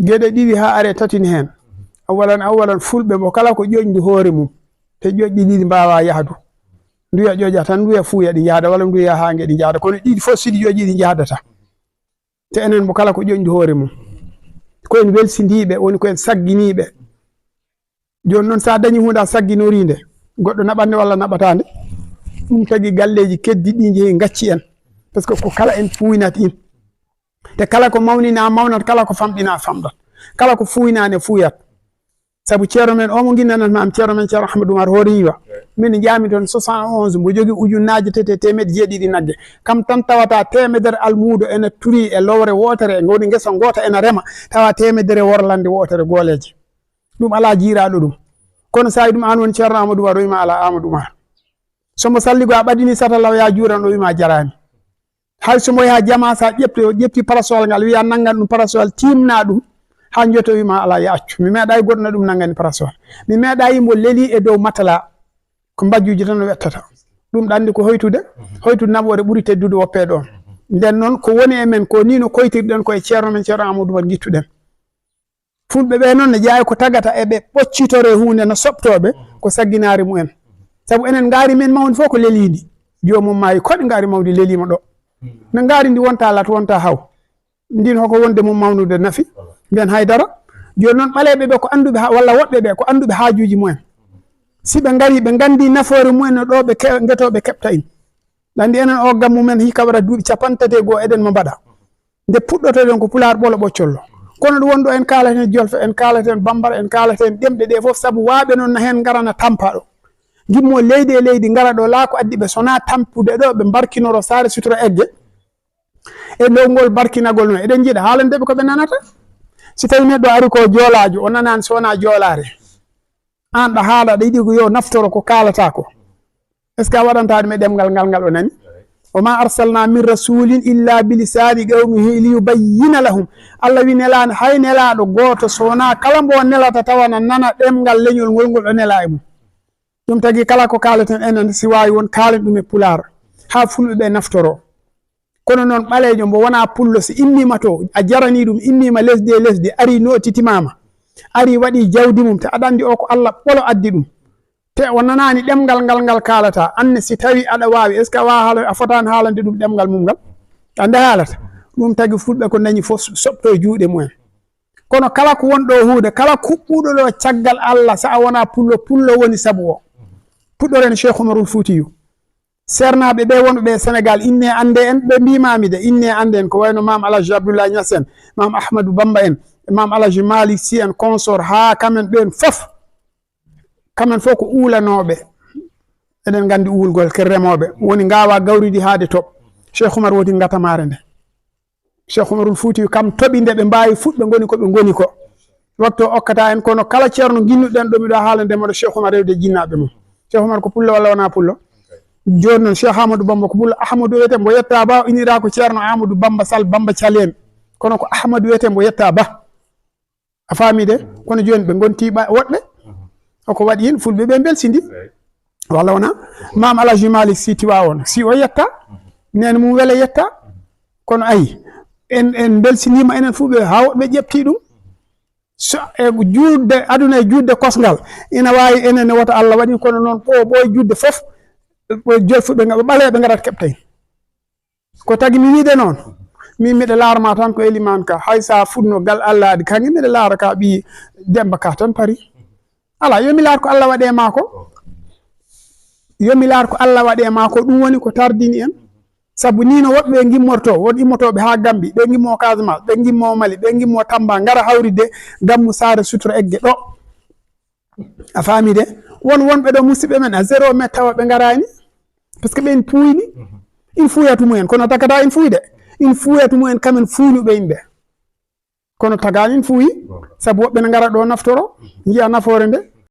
geɗe ɗiɗi ha are tatini hen awalan fulɓe mo kala ko ƴoƴndi hoore mum te ƴoƴɗi ɗiɗi mbawa yahdu nduya ƴoƴa tan nduya fuuya ɗi jahda walla nduya hange ɗi jahda kono ɗiɗi fof siɗi ƴoƴi ɗi jahdata te enen mo kala ko ƴoƴndi hoore mum ko en welsindiɓe woni ko en sagginiɓe joni noon sa dañi hunde a sagginorinde goɗɗo naɓande walla naɓatande ɗum tagi galleji keddi ɗi jeehi gacci en par ce que ko kala en fuynat in te kala ko mawnina mawnat kala ko famɗina famɗat kala ko fuynane fuyat sabu ceerno men o mo guinnanatma am ceerno men ceerno Ahmadou Oumar hoore yiwa min jaami toon 71 mbo jogui ujunnaje tete temeɗe jeeɗiɗi nagge kam tan tawata temedere almuudo ene turi e lowre wotere e goni guesa gota ene rema tawa temedere worlande wotere gooleje ɗum ala jiiraɗo ɗum kono sa ɗum an woni ceerno Amadou Oumar o wima ala Amadou Oumar somo salligo a ɓaɗini satalaw ya juuran o wima jarani hay somo yaha jama sa ƴetti parasol ngal wiya naggan ɗum parasol timna ɗum ha joto wima ala ya accu mi meeɗa goɗɗona ɗum naggani parasol mi meeɗa yimo leeli e dow matala ko mbajjuji tan o wettata ɗum ɗandi ko hoytude naɓore ɓuuri teddude woppe ɗon nden noon ko woni e men ko ni no koytirɗen koye ceerno men ceerno Amadou Oumar guittuɗen fulɓe ɓe noon ne jeeya ko tagata eɓe ɓoccitore hunde no soɓtoɓe ko sagginari mumen sabu enen gaari men mawdi fof ko lelidi jomum maayi koɗe gaari mawdi lelima ɗo no gaari ndi wonta lat wonta haw ndin hoko wonde mum mawnude nafi mbiyen haydara joni noon ɓaleɓe ɓe ko anduɓe walla woɓɓe ɓe ko anduɓe haajuji mumen si ɓe ngari ɓe gandi nafoore mumen no ɗo ɓe guetoɓe keɓta in ɗandi enen o gam mumen hikka waɗa duuɓi 34 eɗen mo mbaɗa nde puɗɗotoɗen ko pular ɓolo ɓoccollo kono ɗum wonɗo en kalaten jolfe en kalaten bambara en kalaten ɗemɗe ɗe fof saabu waaɓe noon no hen garana tampa ɗo gimmo leydi e leydi ngara ɗo laa ko addi ɓe sona tampude ɗo ɓe barkinoro saare sutora egge e dow ngol barkinagol no eɗen jiiɗa haalandeɓe koɓe nanata si tawi neɗɗo ari ko joolajo o nanani so wona joolare an ɗa haala ɗa yiɗi ko yo naftoro ko kalata ko est ce que a waɗanta ɗum e ɗemgal ngal o nani wama arsalna min rasulin illa bilisani qawmihi liyubayyina lahum allah wi nelani hay nelaɗo goto so wona kala mbo nelata tawana nana ɗemgal leñol ngol ɗo nela e mum ɗum tagui kala ko kalaten enen si wawi won kalen ɗum e pular ha fulɓeɓe naftoro kono noon ɓalejo mbo wona pullo si immima to a jarani ɗum immima lesdi e lesdi ari notitimama ari waɗi jawdi mum te aɗa andi o ko allah ɓolo addi ɗum te o nanani ɗemgal ngal kalata anne si tawi aɗa wawi est ce que a fotani haalande ɗum ɗemgal mum ngal ande haalata ɗum tagui fulɓe ko dañi fof soɓto juuɗe mumen kono kala ko wonɗo huude kala kuɓɓuɗo ɗo caggal allah sa a wona pullo woni saabu o puɗɗoren Cheikh Oumarul Foutiyou sernaɓe ɓe wonɓe Sénégal inne ande en ɓe mbimami de inne ande en ko wayno mam Alaji Abdoulaye Niass en mam Ahmadou Bamba en mam Alaji Malick Sy en consort ha kamen ɓen fof ko uulanoɓe eɗen gandi uulgol ke remoɓe woni gawa gawridi haade toɓ Cheikh Oumar wodi gatamare nde Cheikh Oumarul Foutiyou kam toɓi nde ɓe mbawi fuɗɓe goni koɓe goni ko waktu okkata en kono kala ceerno ginnuɗen ɗo miɗo haalandemoɗo Cheikh Oumar rewde jinnaɓe mum Cheikh Oumar ko pullo walla wona pullo joni noon Cheikh Ahmadou Bamba ko pullo Ahmadou wiyete mbo yetta ba inira ko ceerno Amadou Bamba Sall Bamba Thialén kono ko Ahmadou wiyete mbo yetta ba a faami de kono joni ɓe gonti woɗɓe oko waɗi hen fulɓe ɓe belsidi walla wona mam Alaji Malick Sy Tiwawon si o yetta nene mum weele yetta kono ayi en belsinima enen fuu ɓe ha woɓɓe ƴefti ɗum so e juutde aduna e juutde kosngal ina wawi enen woto Allah waɗi kono noon ɓoye juutde fof jolfuɓe ɓaleɓe garat keɓtayn ko tagui mi wiide noon min miɗa laarama tan ko Elimane Ka hay sa fuɗno gal Allah adi kanƴe miɗa laara ka ɓi Demba Ka tan pari ala yomi laar ko Allah waɗe mako ɗum woni ko tardini en saabu ni no woɓɓe gimmorto won immotoɓe ha Gambi ɓe gimmo Casamance ɓe gimmo Mali ɓe gimmo Tamba gara hawride gammu saare sutura egge ɗo a faami de wonɓe ɗo musidɓe men a 0 mètre tawa ɓe garani par ce que ɓen puyni in fuyatu mumen kono tagata in fuyde in fuyatu mumen kamen fuynuɓe yimɓe kono tagani in fuuyi saabu woɓɓe ne gara ɗo naftoro jiiya nafoore nde